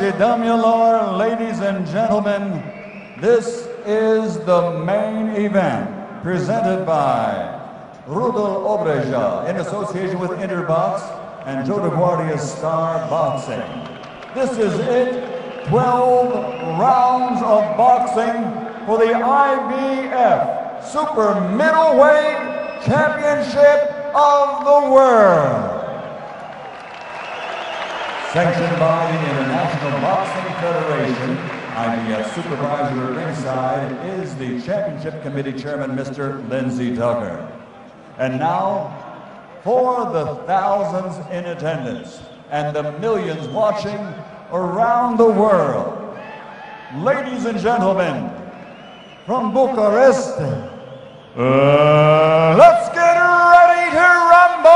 mesdames et lords, ladies and gentlemen, this is the main event presented by Rudel Obreja in association with Interbox and Joe DeGuardia Star Boxing. This is it, 12 rounds of boxing for the IBF Super Middleweight Championship of the World. Sanctioned by the International Boxing Federation, IBF supervisor at ringside is the Championship Committee Chairman, Mr. Lindsey Tucker. And now, for the thousands in attendance and the millions watching around the world, ladies and gentlemen, from Bucharest, let's get ready to rumble!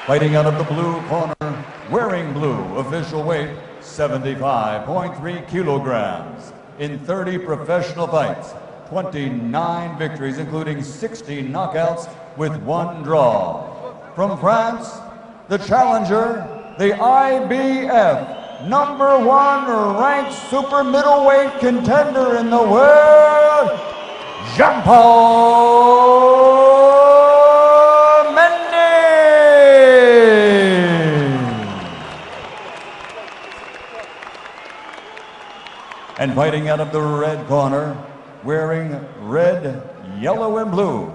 Fighting out of the blue corner, wearing blue, official weight 75.3 kilograms. In 30 professional fights, 29 victories, including 60 knockouts with 1 draw. From France, the challenger, the IBF #1 ranked super middleweight contender in the world, Jean-Paul and fighting out of the red corner, wearing red, yellow, and blue,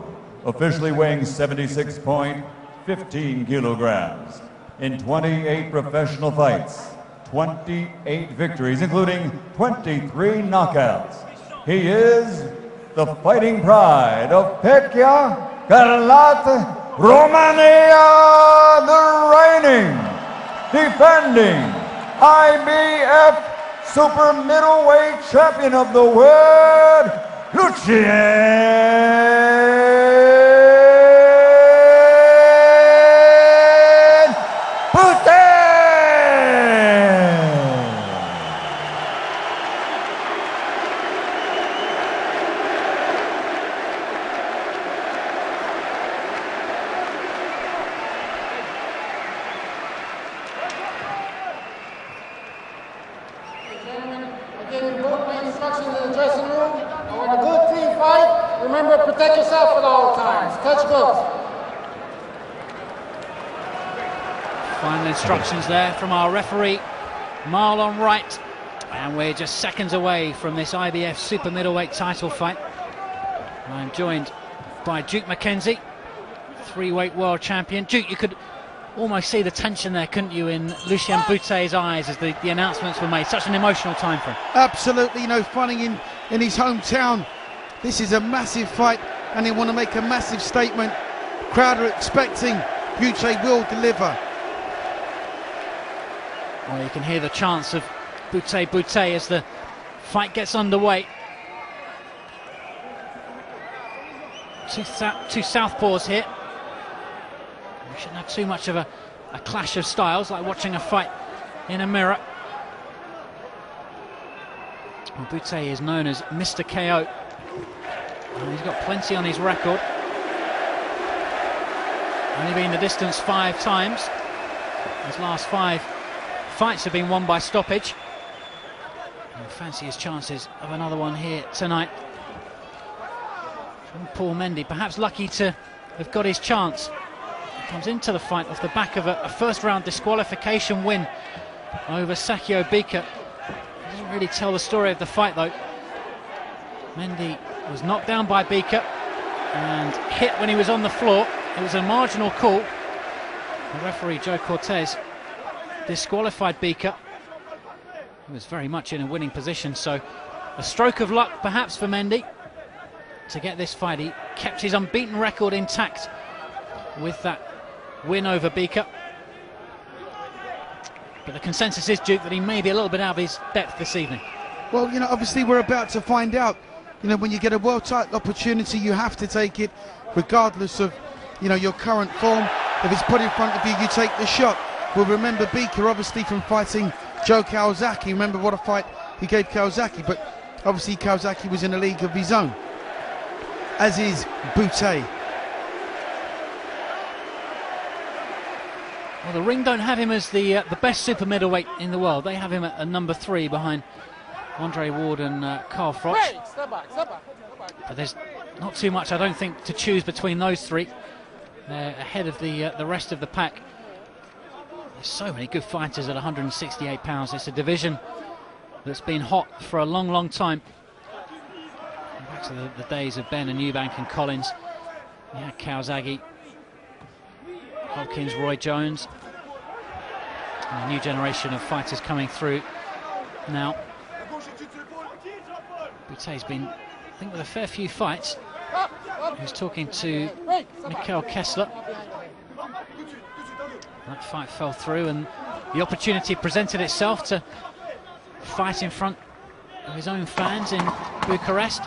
officially weighing 76.15 kilograms. In 28 professional fights, 28 victories, including 23 knockouts. He is the fighting pride of Petea, Romania, the reigning, defending IBF Super Middleweight Champion of the World, Lucian Bute! Remember, protect yourself at all times. Touch gloves. Final instructions there from our referee, Marlon Wright. And we're just seconds away from this IBF Super Middleweight title fight. I'm joined by Duke McKenzie, 3-weight world champion. Duke, you could almost see the tension there, couldn't you, in Lucian Bute's eyes as the announcements were made. Such an emotional time for him. Absolutely, you know, fighting in his hometown. This is a massive fight, and they want to make a massive statement. Crowd are expecting Bute will deliver. Well, you can hear the chants of Bute as the fight gets underway. Two southpaws here. We shouldn't have too much of a clash of styles, like watching a fight in a mirror. Well, Bute is known as Mr. KO. And he's got plenty on his record. Only been the distance 5 times. His last 5 fights have been won by stoppage. And fancy his chances of another one here tonight. From Paul Mendy, perhaps lucky to have got his chance. He comes into the fight off the back of a first-round disqualification win over Sakio Bika. Doesn't really tell the story of the fight, though. Mendy was knocked down by Bika and hit when he was on the floor. It was a marginal call. The referee, Joe Cortez, disqualified Bika. He was very much in a winning position, so a stroke of luck perhaps for Mendy to get this fight. He kept his unbeaten record intact with that win over Bika. But the consensus is, Duke, that he may be a little bit out of his depth this evening. Well, you know, obviously we're about to find out. You know, when you get a world title opportunity, you have to take it, regardless of, you know, your current form. If it's put in front of you, you take the shot. We'll remember Bika, obviously, from fighting Joe Kawasaki. Remember what a fight he gave Kawasaki, but obviously Kawasaki was in a league of his own. as is Bute. Well, the Ring don't have him as the best super middleweight in the world. They have him at number 3 behind Andre Ward and Carl Froch. But there's not too much, I don't think, to choose between those 3. They're ahead of the rest of the pack. There's so many good fighters at 168 pounds. It's a division that's been hot for a long, long time. Back to the days of Ben and Eubank and Collins. Yeah, Kawasaki, Hopkins, Roy Jones. And a new generation of fighters coming through now. Bute's been, I think, with a fair few fights. He was talking to Mikhail Kessler. That fight fell through, and the opportunity presented itself to fight in front of his own fans in Bucharest.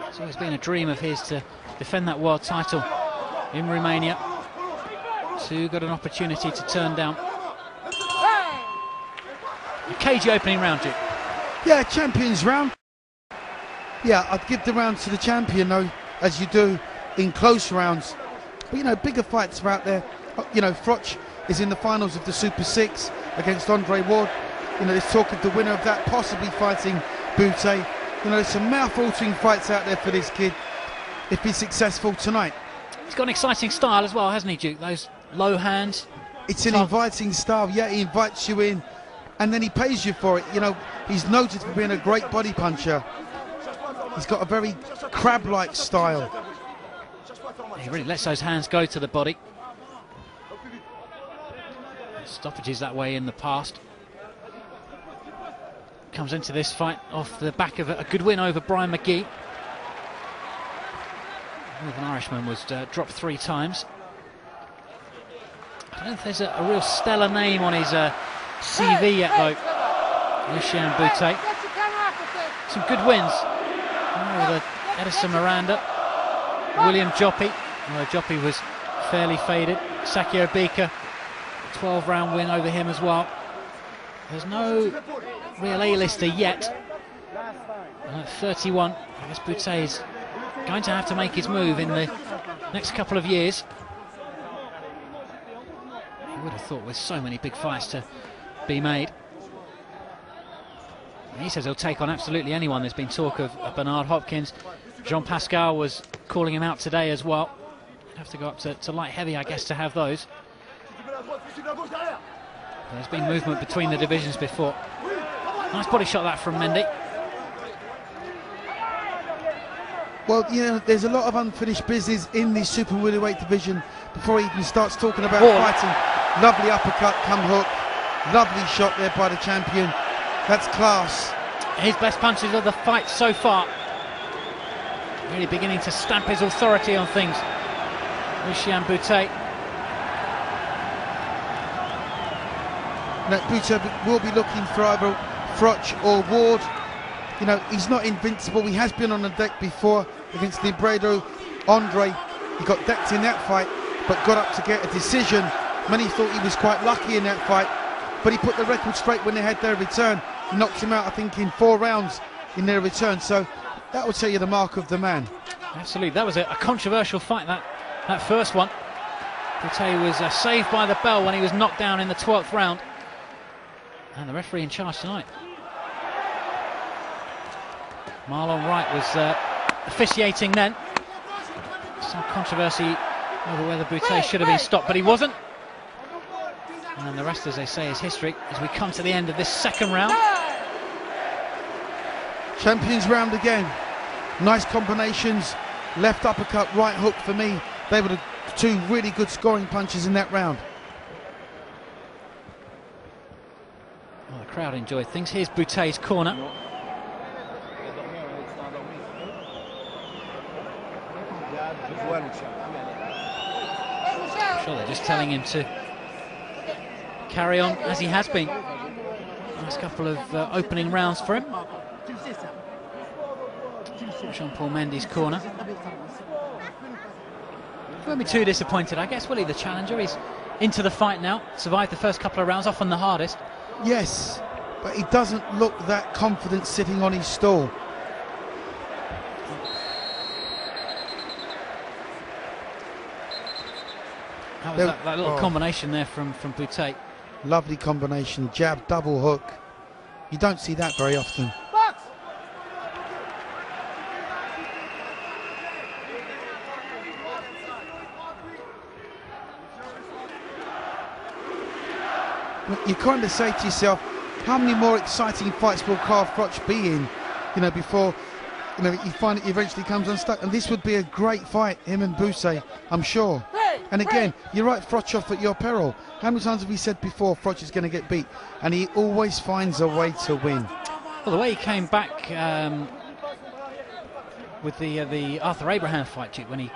It's always been a dream of his to defend that world title in Romania. Too good an opportunity to turn down. A cagey opening round, Duke. Yeah, champions round. Yeah, I'd give the round to the champion, though, as you do in close rounds. But, you know, bigger fights are out there. You know, Froch is in the finals of the Super 6 against Andre Ward. You know, there's talk of the winner of that possibly fighting Bute. You know, there's some mouth-watering fights out there for this kid if he's successful tonight. He's got an exciting style as well, hasn't he, Duke? Those low hands. It's an inviting style. Yeah, he invites you in and then he pays you for it. You know, he's noted for being a great body puncher. He's got a very crab-like style. He really lets those hands go to the body. Stoppages that way in the past. Comes into this fight off the back of a good win over Brian McGee. Northern Irishman was dropped 3 times. I don't know if there's a real stellar name on his CV yet, though. Lucian Bute. Some good wins. With Edison Miranda, William Joppy. Well, Joppy was fairly faded. Sakio Bika, 12-round win over him as well. There's no real A-lister yet. 31. I guess Bute is going to have to make his move in the next couple of years. He would have thought with so many big fights to be made. He says he'll take on absolutely anyone. There's been talk of Bernard Hopkins. Jean Pascal was calling him out today as well. He'd have to go up to light heavy, I guess, to have those. There's been movement between the divisions before. Nice body shot that from Mendy. Well, you know, there's a lot of unfinished business in the super middleweight division before he even starts talking about fighting. Lovely uppercut, come hook. Lovely shot there by the champion. That's class. His best punches of the fight so far. Really beginning to stamp his authority on things. Lucian Bute. Now, Bute will be looking for either Froch or Ward. You know, he's not invincible. He has been on the deck before against Libredo. Andre, he got decked in that fight, but got up to get a decision. Many thought he was quite lucky in that fight, but he put the record straight when they had their return. He knocked him out, I think, in 4 rounds in their return. So that will tell you the mark of the man. Absolutely. That was a controversial fight, that first one. Bute was saved by the bell when he was knocked down in the 12th round. And the referee in charge tonight. Marlon Wright was officiating then. Some controversy over whether Bute should have been stopped, but he wasn't. And then the rest, as they say, is history as we come to the end of this second round. Champions round again. Nice combinations. Left uppercut, right hook for me. They were the 2 really good scoring punches in that round. Well, the crowd enjoyed things. Here's Bute's corner. I'm sure they're just telling him to carry on as he has been. Nice couple of opening rounds for him. Jean-Paul Mendy's corner. He won't be too disappointed, I guess, will he, the challenger? He's into the fight now, survived the first couple of rounds, often the hardest. Yes, but he doesn't look that confident sitting on his stool. That was that little combination there from Bute. Lovely combination, jab, double hook. You don't see that very often. You kind of say to yourself, how many more exciting fights will Carl Froch be in, before, you find it eventually comes unstuck. And this would be a great fight, him and Bute, I'm sure. And again, you write Froch off at your peril. How many times have we said before Froch is going to get beat? And he always finds a way to win. Well, the way he came back with the Arthur Abraham fight, Duke, when he'd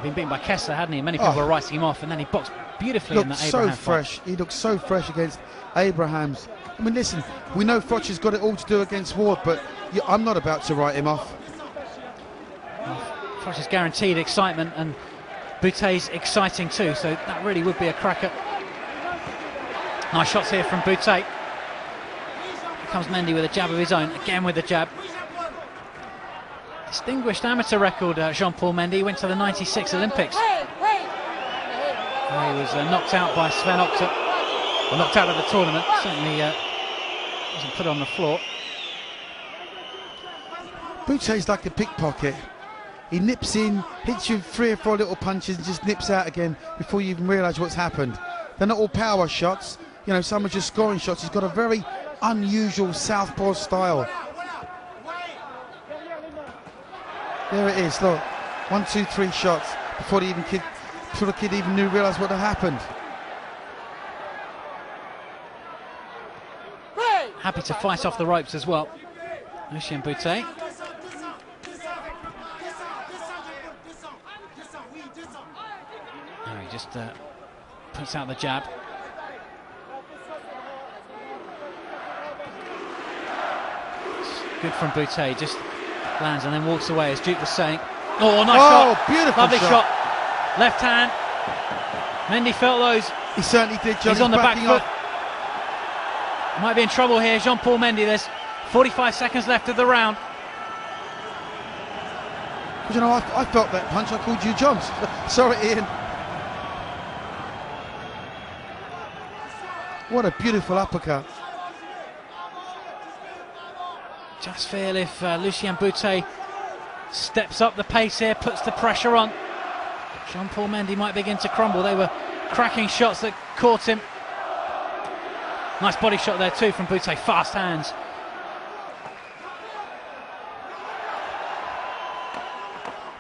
been beaten by Kessler, hadn't he? Many people were writing him off, and then he boxed beautifully in that Abraham fresh. fight. He looked so fresh against Abrahams. I mean, listen, we know Froch has got it all to do against Ward, but I'm not about to write him off. Froch is guaranteed excitement, and Bute's exciting too, so that really would be a cracker. Nice shots here from Bute. Here comes Mendy with a jab of his own, again with the jab. Distinguished amateur record, Jean-Paul Mendy. He went to the 96 Olympics. He was knocked out by Sven Okta, or knocked out of the tournament. Certainly wasn't put on the floor. Bute's like a pickpocket. He nips in, hits you 3 or 4 little punches and just nips out again before you even realise what's happened. They're not all power shots, some are just scoring shots. He's got a very unusual southpaw style. There it is, look. 1, 2, 3 shots before the kid even realised what had happened. Happy to fight off the ropes as well, Lucian Bute. He just puts out the jab. It's good from Bute, just lands and then walks away, as Duke was saying. Oh, nice shot. Beautiful lovely shot. Left hand. Mendy felt those. He certainly did, John. He's on the back foot. Might be in trouble here, Jean-Paul Mendy. There's 45 seconds left of the round. I felt that punch. I called you John. Sorry, Ian. What a beautiful uppercut. Just feel if Lucian Bute steps up the pace here, puts the pressure on, Jean-Paul Mendy might begin to crumble. They were cracking shots that caught him. Nice body shot there too from Bute, fast hands.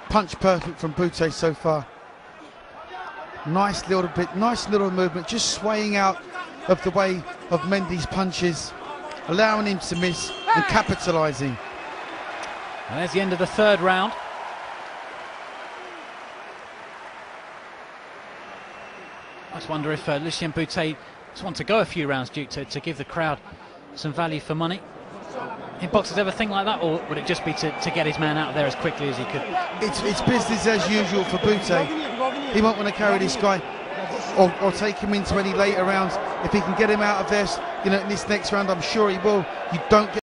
Punch perfect from Bute so far. Nice little movement, just swaying out of the way of Mendy's punches, allowing him to miss and capitalising. And there's the end of the third round. I just wonder if Lucian Bute just wants to go a few rounds, Duke, to give the crowd some value for money. Did boxers ever think like that, or would it just be to get his man out of there as quickly as he could? It's business as usual for Bute. He won't want to carry this guy or take him into any later rounds. If he can get him out of this, in this next round, I'm sure he will. You don't get